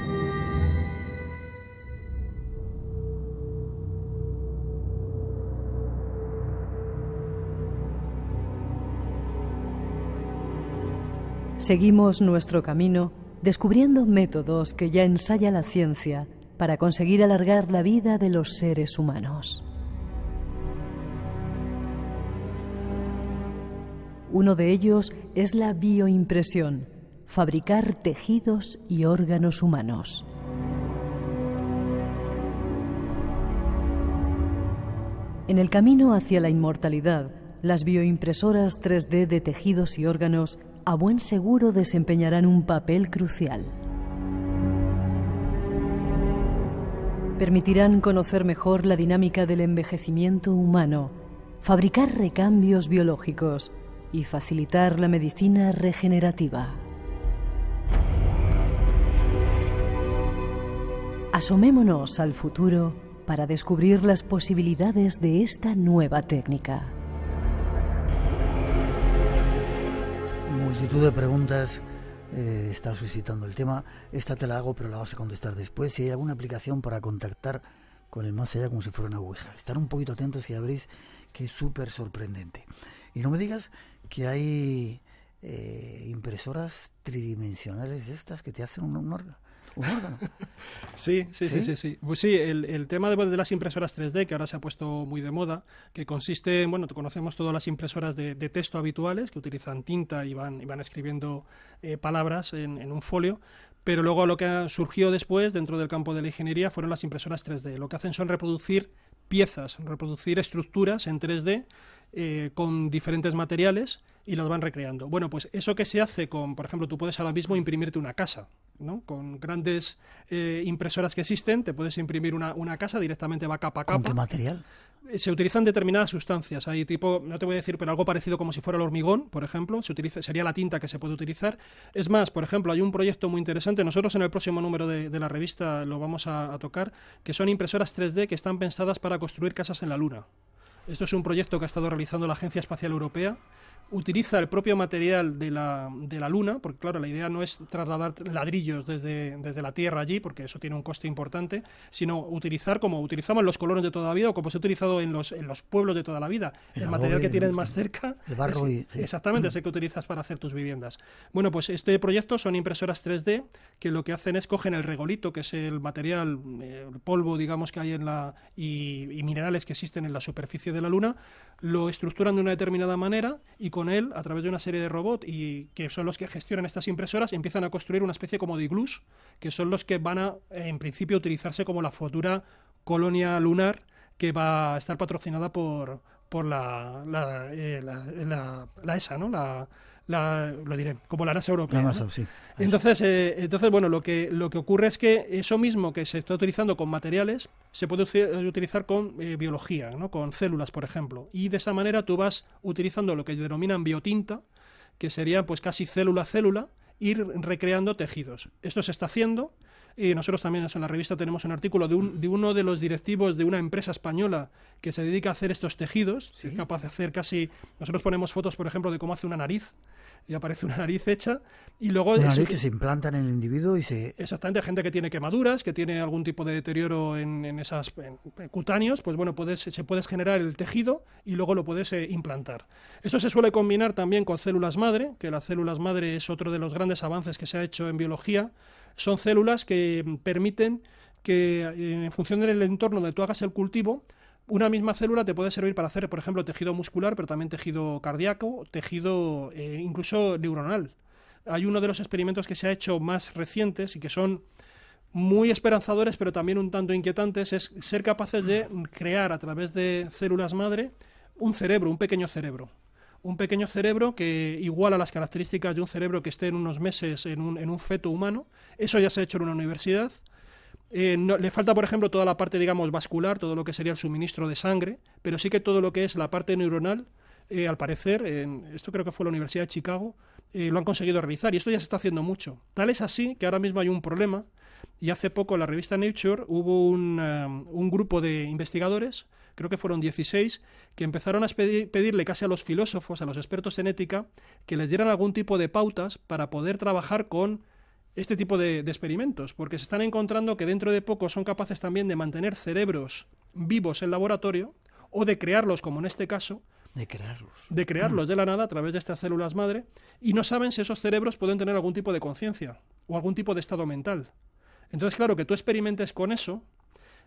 Seguimos nuestro camino descubriendo métodos que ya ensaya la ciencia para conseguir alargar la vida de los seres humanos. Uno de ellos es la bioimpresión, fabricar tejidos y órganos humanos. En el camino hacia la inmortalidad, las bioimpresoras 3D de tejidos y órganos a buen seguro desempeñarán un papel crucial. Permitirán conocer mejor la dinámica del envejecimiento humano, fabricar recambios biológicos y facilitar la medicina regenerativa. Asomémonos al futuro para descubrir las posibilidades de esta nueva técnica. Multitud de preguntas está suscitando el tema. Esta te la hago, pero la vas a contestar después. Si hay alguna aplicación para contactar con el más allá como si fuera una ouija. Estar un poquito atentos y habréis que es súper sorprendente. Y no me digas que hay impresoras tridimensionales estas que te hacen un órgano. ¿Un órgano? Sí. Pues sí, el tema de las impresoras 3D, que ahora se ha puesto muy de moda, que consiste, bueno, conocemos todas las impresoras de texto habituales, que utilizan tinta y van escribiendo palabras en un folio, pero luego lo que surgió después, dentro del campo de la ingeniería, fueron las impresoras 3D. Lo que hacen son reproducir piezas, reproducir estructuras en 3D con diferentes materiales y las van recreando. Bueno, pues eso que se hace con, por ejemplo, tú puedes ahora mismo imprimirte una casa, ¿no? Con grandes impresoras que existen, te puedes imprimir una casa, directamente va capa a capa. ¿Con qué material? Se utilizan determinadas sustancias. Hay tipo, no te voy a decir, pero algo parecido como si fuera el hormigón, por ejemplo, sería la tinta que se puede utilizar. Es más, por ejemplo, hay un proyecto muy interesante, nosotros en el próximo número de la revista lo vamos a tocar, que son impresoras 3D que están pensadas para construir casas en la Luna. Esto es un proyecto que ha estado realizando la Agencia Espacial Europea. Utiliza el propio material de la Luna, porque claro, la idea no es trasladar ladrillos desde la Tierra allí, porque eso tiene un coste importante, sino utilizar como utilizamos los colonos de toda la vida o como se ha utilizado en los pueblos de toda la vida. El material que tienes más cerca, el barro sí. Exactamente, es el que utilizas para hacer tus viviendas. Bueno, pues este proyecto son impresoras 3D que lo que hacen es cogen el regolito, que es el material, el polvo, digamos, que hay y minerales que existen en la superficie de la Luna, lo estructuran de una determinada manera y con él, a través de una serie de robots, y que son los que gestionan estas impresoras, empiezan a construir una especie como de iglús, que son los que van a, en principio, utilizarse como la futura colonia lunar que va a estar patrocinada por la ESA, ¿no? Lo diré, como la NASA europea. La NASA, ¿no? Sí. Entonces, bueno, lo que ocurre es que eso mismo que se está utilizando con materiales se puede utilizar con biología, ¿no? Con células, por ejemplo. Y de esa manera tú vas utilizando lo que denominan biotinta, que sería pues casi célula a célula, ir recreando tejidos. Esto se está haciendo. Y nosotros también en la revista tenemos un artículo de uno de los directivos de una empresa española que se dedica a hacer estos tejidos. ¿Sí? Es capaz de hacer casi... Nosotros ponemos fotos, por ejemplo, de cómo hace una nariz, y aparece una nariz hecha, y luego... Una nariz que se implanta en el individuo y se... Exactamente, gente que tiene quemaduras, que tiene algún tipo de deterioro en cutáneos, pues bueno, se puedes generar el tejido y luego lo puedes implantar. Esto se suele combinar también con células madre, que las células madre es otro de los grandes avances que se ha hecho en biología. Son células que permiten que, en función del entorno donde tú hagas el cultivo, una misma célula te puede servir para hacer, por ejemplo, tejido muscular, pero también tejido cardíaco, tejido incluso neuronal. Hay uno de los experimentos que se ha hecho más recientes y que son muy esperanzadores, pero también un tanto inquietantes, es ser capaces de crear a través de células madre un cerebro, un pequeño cerebro. Un pequeño cerebro que iguala las características de un cerebro que esté en unos meses en un feto humano. Eso ya se ha hecho en una universidad. Le falta, por ejemplo, toda la parte, digamos, vascular, todo lo que sería el suministro de sangre, pero sí que todo lo que es la parte neuronal, al parecer, esto creo que fue la Universidad de Chicago, lo han conseguido realizar, y esto ya se está haciendo mucho. Tal es así que ahora mismo hay un problema, y hace poco en la revista Nature hubo un grupo de investigadores, creo que fueron 16, que empezaron a pedirle casi a los filósofos, a los expertos en ética, que les dieran algún tipo de pautas para poder trabajar con este tipo de experimentos, porque se están encontrando que dentro de poco son capaces también de mantener cerebros vivos en laboratorio, o de crearlos, como en este caso, de crearlos de la nada a través de estas células madre, y no saben si esos cerebros pueden tener algún tipo de conciencia o algún tipo de estado mental. Entonces, claro, que tú experimentes con eso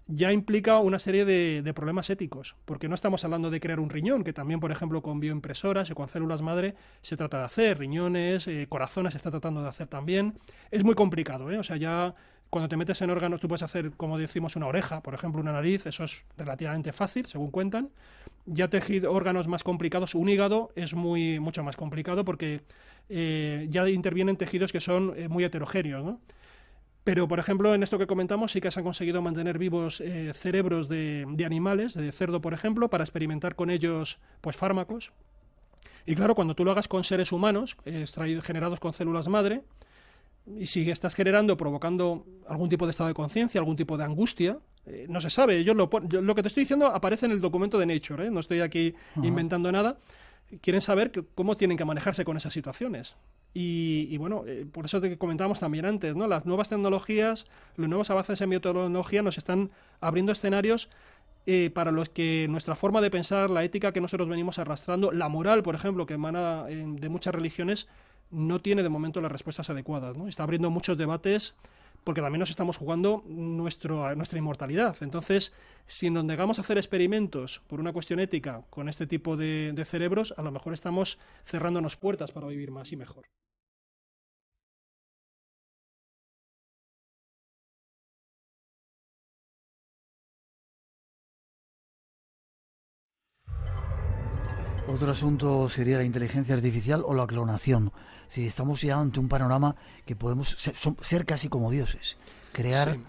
ya implica una serie de problemas éticos, porque no estamos hablando de crear un riñón, que también, por ejemplo, con bioimpresoras y con células madre se trata de hacer, riñones, corazones se está tratando de hacer también. Es muy complicado, ¿eh? O sea, ya Cuando te metes en órganos, tú puedes hacer, como decimos, una oreja, por ejemplo, una nariz, eso es relativamente fácil, según cuentan. Ya órganos más complicados, un hígado es mucho más complicado porque ya intervienen tejidos que son muy heterogéneos, ¿no? Pero, por ejemplo, en esto que comentamos sí que se han conseguido mantener vivos cerebros de animales, de cerdo, por ejemplo, para experimentar con ellos pues fármacos. Y claro, cuando tú lo hagas con seres humanos, generados con células madre, y si estás provocando algún tipo de estado de conciencia, algún tipo de angustia, no se sabe. Lo que te estoy diciendo aparece en el documento de Nature, no estoy aquí inventando nada. Quieren saber cómo tienen que manejarse con esas situaciones. Y bueno, por eso te comentábamos también antes, ¿no? Las nuevas tecnologías, los nuevos avances en biotecnología nos están abriendo escenarios para los que nuestra forma de pensar, la ética que nosotros venimos arrastrando, la moral, por ejemplo, que emana de muchas religiones, no tiene de momento las respuestas adecuadas, ¿no? Está abriendo muchos debates porque también nos estamos jugando nuestra inmortalidad. Entonces, si nos negamos a hacer experimentos por una cuestión ética con este tipo de cerebros, a lo mejor estamos cerrándonos puertas para vivir más y mejor. Otro asunto sería la inteligencia artificial o la clonación. Si estamos ya ante un panorama que podemos ser casi como dioses, crear... Sí.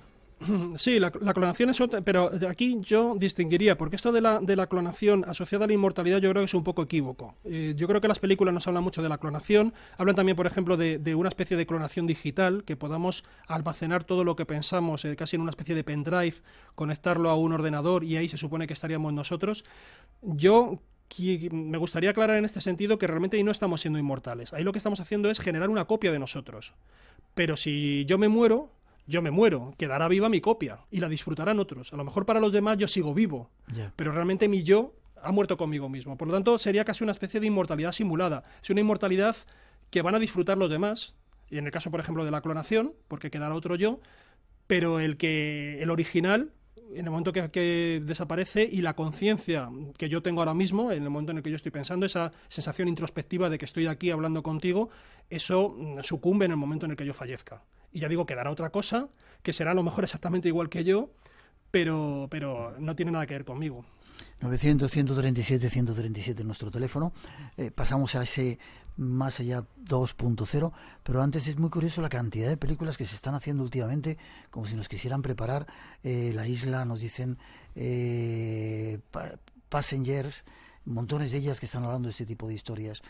Sí, la clonación es otra, pero aquí yo distinguiría, porque esto de la clonación asociada a la inmortalidad yo creo que es un poco equívoco. Yo creo que las películas nos hablan mucho de la clonación, hablan también, por ejemplo, de una especie de clonación digital, que podamos almacenar todo lo que pensamos, casi en una especie de pendrive, conectarlo a un ordenador y ahí se supone que estaríamos nosotros. Yo me gustaría aclarar en este sentido que realmente ahí no estamos siendo inmortales. Ahí lo que estamos haciendo es generar una copia de nosotros. Pero si yo me muero, quedará viva mi copia y la disfrutarán otros. A lo mejor para los demás yo sigo vivo, pero realmente mi yo ha muerto conmigo mismo. Por lo tanto, sería casi una especie de inmortalidad simulada. Es una inmortalidad que van a disfrutar los demás, y en el caso, por ejemplo, de la clonación, porque quedará otro yo, pero el original, en el momento que desaparece, y la conciencia que yo tengo ahora mismo, en el momento en el que yo estoy pensando, esa sensación introspectiva de que estoy aquí hablando contigo, eso sucumbe en el momento en el que yo fallezca. Y ya digo, quedará otra cosa, que será a lo mejor exactamente igual que yo, pero no tiene nada que ver conmigo. 900-137-137 nuestro teléfono. Pasamos a ese más allá 2.0, pero antes es muy curioso la cantidad de películas que se están haciendo últimamente, como si nos quisieran preparar La Isla, nos dicen Passengers, montones de ellas que están hablando de este tipo de historias.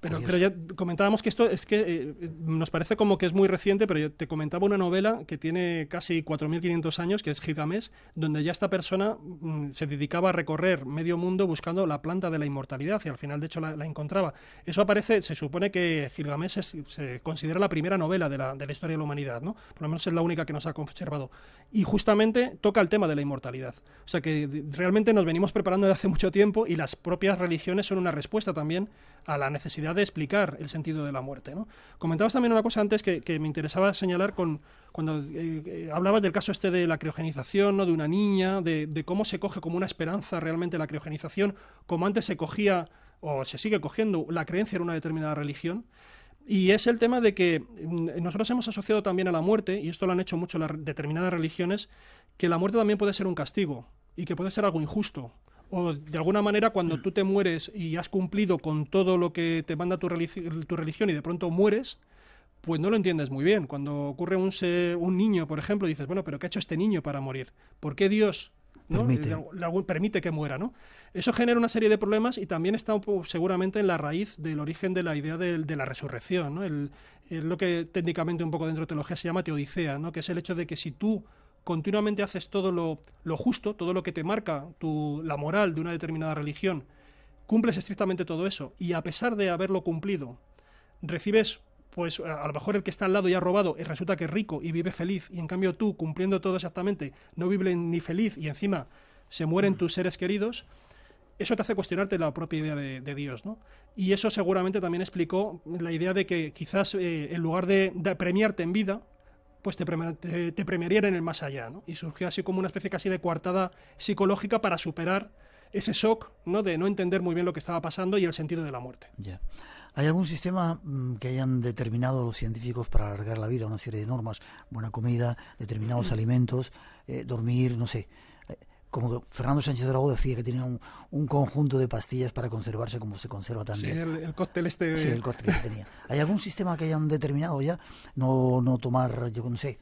Pero ya comentábamos que esto es que nos parece como que es muy reciente, pero yo te comentaba una novela que tiene casi 4.500 años, que es Gilgamesh, donde ya esta persona se dedicaba a recorrer medio mundo buscando la planta de la inmortalidad y al final, de hecho, la encontraba. Eso aparece, se supone que Gilgamesh se considera la primera novela de la historia de la humanidad, ¿no? Por lo menos es la única que nos ha conservado. Y justamente toca el tema de la inmortalidad. O sea que realmente nos venimos preparando desde hace mucho tiempo y las propias religiones son una respuesta también a la necesidad de explicar el sentido de la muerte, ¿no? Comentabas también una cosa antes que me interesaba señalar cuando hablabas del caso este de la criogenización, ¿no? De una niña, de cómo se coge como una esperanza realmente la criogenización, como antes se cogía o se sigue cogiendo la creencia en una determinada religión. Y es el tema de que nosotros hemos asociado también a la muerte, y esto lo han hecho mucho las determinadas religiones, que la muerte también puede ser un castigo y que puede ser algo injusto. O de alguna manera cuando tú te mueres y has cumplido con todo lo que te manda tu religión y de pronto mueres, pues no lo entiendes muy bien. Cuando ocurre un niño, por ejemplo, dices, bueno, pero ¿qué ha hecho este niño para morir? ¿Por qué Dios permite que muera, ¿no? Eso genera una serie de problemas y también está seguramente en la raíz del origen de la idea de la resurrección, ¿no? Lo que técnicamente un poco dentro de teología se llama teodicea, ¿no? Que es el hecho de que si tú continuamente haces todo lo justo, todo lo que te marca la moral de una determinada religión, cumples estrictamente todo eso, y a pesar de haberlo cumplido, recibes, pues a lo mejor el que está al lado y ha robado, y resulta que es rico y vive feliz, y en cambio tú, cumpliendo todo exactamente, no vives ni feliz y encima se mueren tus seres queridos, eso te hace cuestionarte la propia idea de Dios, ¿no? Y eso seguramente también explicó la idea de que quizás en lugar de premiarte en vida, pues te premiarían en el más allá, ¿no? Y surgió así como una especie casi de coartada psicológica para superar ese shock, ¿no? De no entender muy bien lo que estaba pasando y el sentido de la muerte. Ya. ¿Hay algún sistema que hayan determinado los científicos para alargar la vida? Una serie de normas, buena comida, determinados alimentos, dormir, no sé. Como Fernando Sánchez Dragó decía que tenía un conjunto de pastillas para conservarse como se conserva también. Sí, el cóctel este. Sí, el cóctel que tenía. ¿Hay algún sistema que hayan determinado ya? No tomar, yo no sé.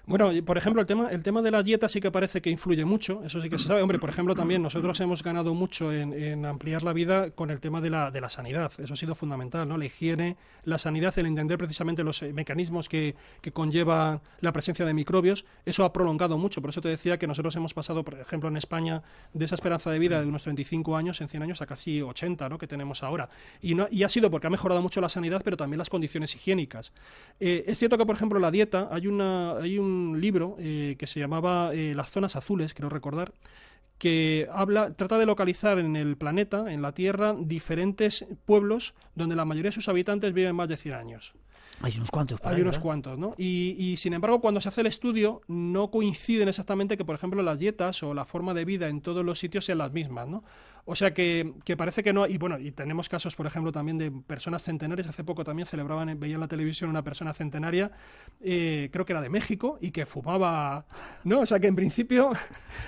Bueno, por ejemplo, el tema de la dieta sí que parece que influye mucho, eso sí que se sabe. Hombre, por ejemplo, también nosotros hemos ganado mucho en ampliar la vida con el tema de la sanidad. Eso ha sido fundamental, ¿no? La higiene, la sanidad, el entender precisamente los mecanismos que conlleva la presencia de microbios, eso ha prolongado mucho. Por eso te decía que nosotros hemos pasado, por ejemplo, en España, de esa esperanza de vida de unos 35 años, en 100 años, a casi 80, ¿no?, que tenemos ahora. Y ha sido porque ha mejorado mucho la sanidad, pero también las condiciones higiénicas. Es cierto que, por ejemplo, la dieta, hay un libro que se llamaba Las zonas azules, creo recordar, que trata de localizar en el planeta, en la Tierra, diferentes pueblos donde la mayoría de sus habitantes viven más de 100 años. Hay unos cuantos. Hay unos cuantos, ¿no? Y sin embargo, cuando se hace el estudio, no coinciden exactamente que, por ejemplo, las dietas o la forma de vida en todos los sitios sean las mismas, ¿no? O sea que parece que no. Y bueno, y tenemos casos, por ejemplo, también de personas centenarias. Hace poco también veía en la televisión una persona centenaria, creo que era de México, y que fumaba, ¿no? O sea que en principio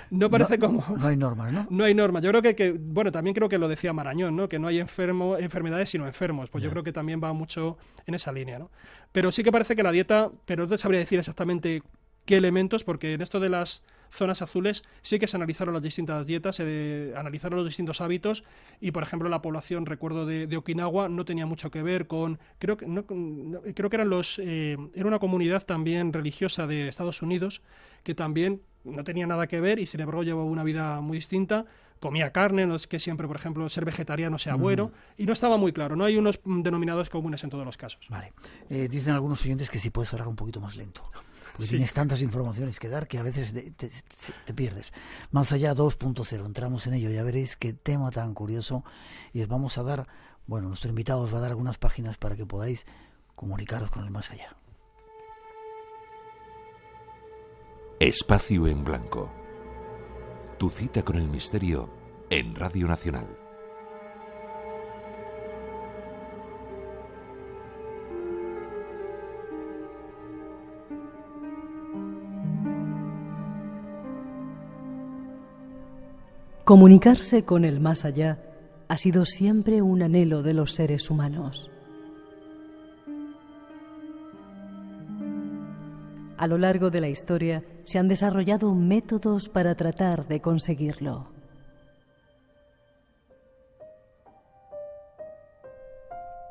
no parece como. No hay normas, ¿no? No hay normas. Yo creo que bueno, también creo que lo decía Marañón, ¿no? Que no hay enfermedades sino enfermos. Pues yo creo que también va mucho en esa línea, ¿no? Pero sí que parece que la dieta, pero no te sabría decir exactamente qué elementos, porque en esto de las zonas azules sí que se analizaron las distintas dietas, se analizaron los distintos hábitos y, por ejemplo, la población, recuerdo, de Okinawa no tenía mucho que ver con, creo que era una comunidad también religiosa de Estados Unidos que también no tenía nada que ver y, sin embargo, llevaba una vida muy distinta. Comía carne, no es que siempre, por ejemplo, ser vegetariano sea bueno, y no estaba muy claro, no hay unos denominadores comunes en todos los casos. Vale. Dicen algunos oyentes que si puedes hablar un poquito más lento, porque sí, tienes tantas informaciones que dar que a veces te pierdes. Más allá 2.0, entramos en ello, ya veréis qué tema tan curioso, y os vamos a dar, bueno, nuestro invitado os va a dar algunas páginas para que podáis comunicaros con el más allá. Espacio en Blanco. Tu cita con el misterio en Radio Nacional. Comunicarse con el más allá ha sido siempre un anhelo de los seres humanos. A lo largo de la historia se han desarrollado métodos para tratar de conseguirlo.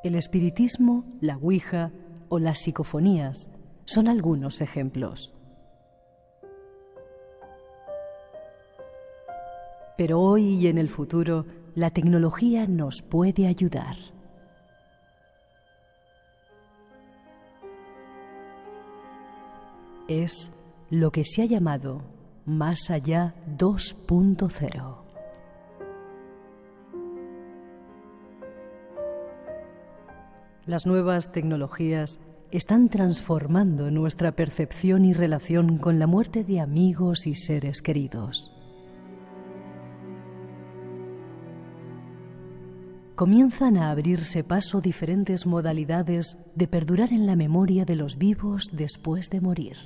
El espiritismo, la ouija o las psicofonías son algunos ejemplos. Pero hoy y en el futuro, la tecnología nos puede ayudar. Es lo que se ha llamado Más Allá 2.0. Las nuevas tecnologías están transformando nuestra percepción y relación con la muerte de amigos y seres queridos. Comienzan a abrirse paso diferentes modalidades de perdurar en la memoria de los vivos después de morir.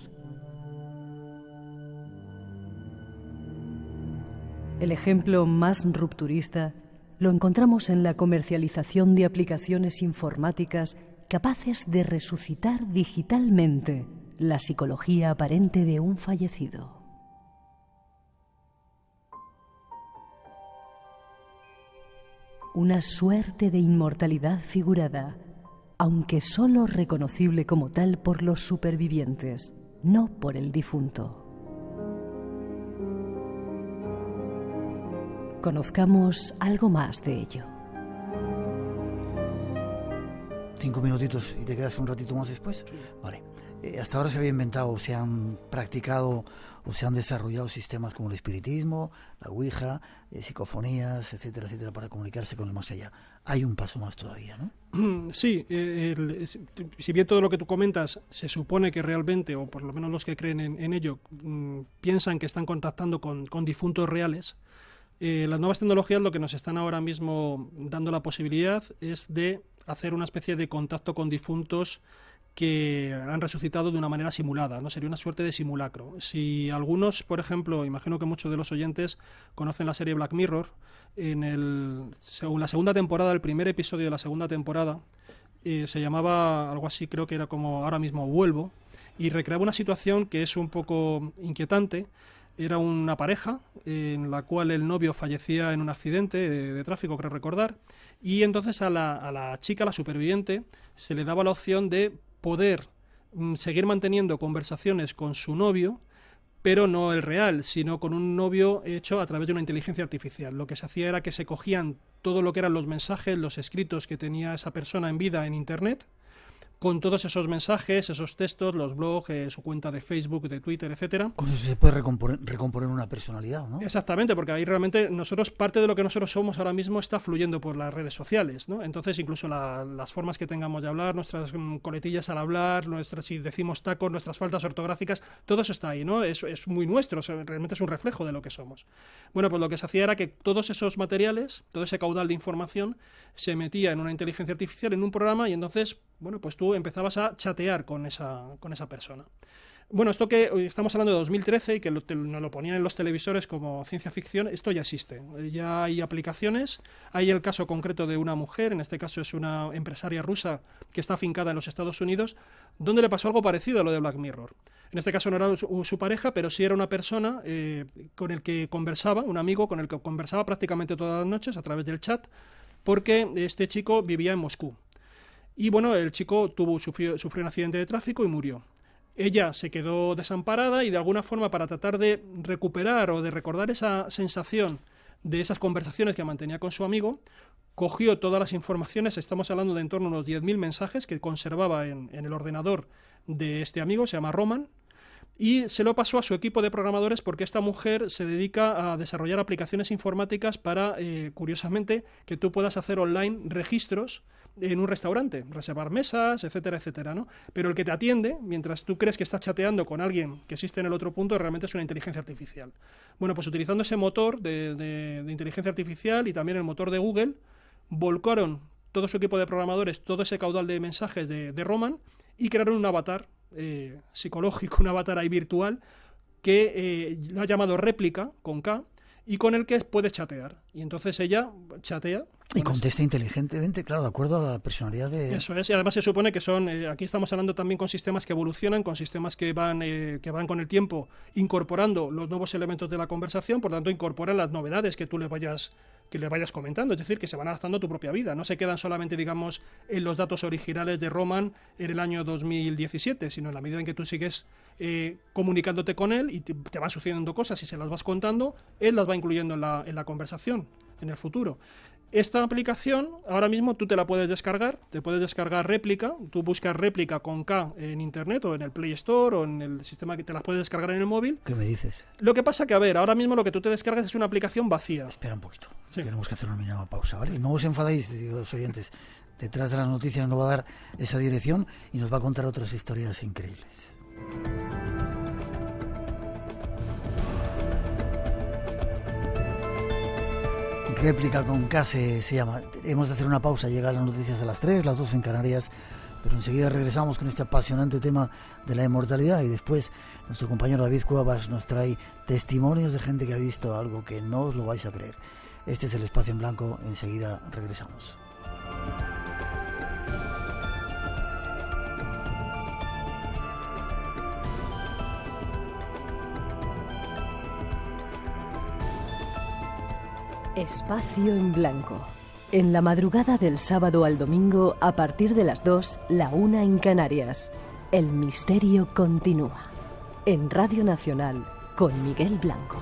El ejemplo más rupturista lo encontramos en la comercialización de aplicaciones informáticas capaces de resucitar digitalmente la psicología aparente de un fallecido. Una suerte de inmortalidad figurada, aunque solo reconocible como tal por los supervivientes, no por el difunto. Conozcamos algo más de ello. 5 minutitos y te quedas un ratito más después. Sí. Vale. Hasta ahora se había inventado, se han practicado o se han desarrollado sistemas como el espiritismo, la ouija, psicofonías, etcétera, etcétera, para comunicarse con el más allá. Hay un paso más todavía, ¿no? Sí, si bien todo lo que tú comentas se supone que realmente, o por lo menos los que creen en ello, piensan que están contactando con difuntos reales, las nuevas tecnologías lo que nos están ahora mismo dando la posibilidad es de hacer una especie de contacto con difuntos que han resucitado de una manera simulada, ¿no? Sería una suerte de simulacro. Si algunos, por ejemplo, imagino que muchos de los oyentes conocen la serie Black Mirror, según la segunda temporada, el primer episodio de la segunda temporada, se llamaba algo así, creo que era como Ahora mismo vuelvo, y recreaba una situación que es un poco inquietante. Era una pareja en la cual el novio fallecía en un accidente de tráfico, creo recordar, y entonces a la chica, la superviviente, se le daba la opción de poder seguir manteniendo conversaciones con su novio, pero no el real, sino con un novio hecho a través de una inteligencia artificial. Lo que se hacía era que se cogían todo lo que eran los mensajes, los escritos que tenía esa persona en vida en Internet, con todos esos mensajes, esos textos, los blogs, su cuenta de Facebook, de Twitter, etcétera. Con eso se puede recomponer una personalidad, ¿no? Exactamente, porque ahí realmente parte de lo que nosotros somos ahora mismo está fluyendo por las redes sociales, ¿no? Entonces incluso las formas que tengamos de hablar, nuestras coletillas al hablar, si decimos tacos, nuestras faltas ortográficas, todo eso está ahí, ¿no? Es muy nuestro, realmente es un reflejo de lo que somos. Bueno, pues lo que se hacía era que todos esos materiales, todo ese caudal de información, se metía en una inteligencia artificial, en un programa, y entonces, bueno, pues tú empezabas a chatear con esa persona. Bueno, esto que hoy estamos hablando de 2013 y que nos lo ponían en los televisores como ciencia ficción, esto ya existe. Ya hay aplicaciones, hay el caso concreto de una mujer, en este caso es una empresaria rusa que está afincada en los Estados Unidos, donde le pasó algo parecido a lo de Black Mirror. En este caso no era su pareja, pero sí era una persona con el que conversaba, un amigo con el que conversaba prácticamente todas las noches a través del chat, porque este chico vivía en Moscú. Y bueno, el chico sufrió un accidente de tráfico y murió. Ella se quedó desamparada y de alguna forma, para tratar de recuperar o de recordar esa sensación de esas conversaciones que mantenía con su amigo, cogió todas las informaciones, estamos hablando de en torno a unos 10.000 mensajes que conservaba en el ordenador de este amigo, se llama Roman, y se lo pasó a su equipo de programadores, porque esta mujer se dedica a desarrollar aplicaciones informáticas para, curiosamente, que tú puedas hacer online registros en un restaurante, reservar mesas, etcétera, etcétera, ¿no? Pero el que te atiende, mientras tú crees que estás chateando con alguien que existe en el otro punto, realmente es una inteligencia artificial. Bueno, pues utilizando ese motor de inteligencia artificial y también el motor de Google, volcaron todo su equipo de programadores, todo ese caudal de mensajes de Roman, y crearon un avatar psicológico, un avatar ahí virtual, que lo ha llamado Réplica, con K, y con el que puedes chatear. Y entonces ella chatea. Y contesta inteligentemente, claro, de acuerdo a la personalidad de... Eso es, y además se supone que son, aquí estamos hablando también con sistemas que evolucionan, con sistemas que van con el tiempo incorporando los nuevos elementos de la conversación, por tanto incorporan las novedades que tú le vayas comentando, es decir, que se van adaptando a tu propia vida, no se quedan solamente, digamos, en los datos originales de Roman en el año 2017, sino en la medida en que tú sigues comunicándote con él y te van sucediendo cosas y se las vas contando, él las va incluyendo en la conversación en el futuro. Esta aplicación, ahora mismo tú te la puedes descargar, Réplica, tú buscas Réplica con K en Internet o en el Play Store o en el sistema que te las puedes descargar en el móvil. ¿Qué me dices? Lo que pasa que, a ver, ahora mismo lo que tú te descargas es una aplicación vacía. Espera un poquito, sí. Tenemos que hacer una mínima pausa, ¿vale? No os enfadéis, digo, los oyentes, detrás de las noticias nos va a dar esa dirección y nos va a contar otras historias increíbles. Réplica con K se llama. Hemos de hacer una pausa, llegan las noticias a las 3, las 2 en Canarias, pero enseguida regresamos con este apasionante tema de la inmortalidad, y después nuestro compañero David Cuevas nos trae testimonios de gente que ha visto algo que no os lo vais a creer. Este es el Espacio en Blanco, enseguida regresamos. Espacio en Blanco. En la madrugada del sábado al domingo, a partir de las 2, la 1 en Canarias. El misterio continúa. En Radio Nacional, con Miguel Blanco.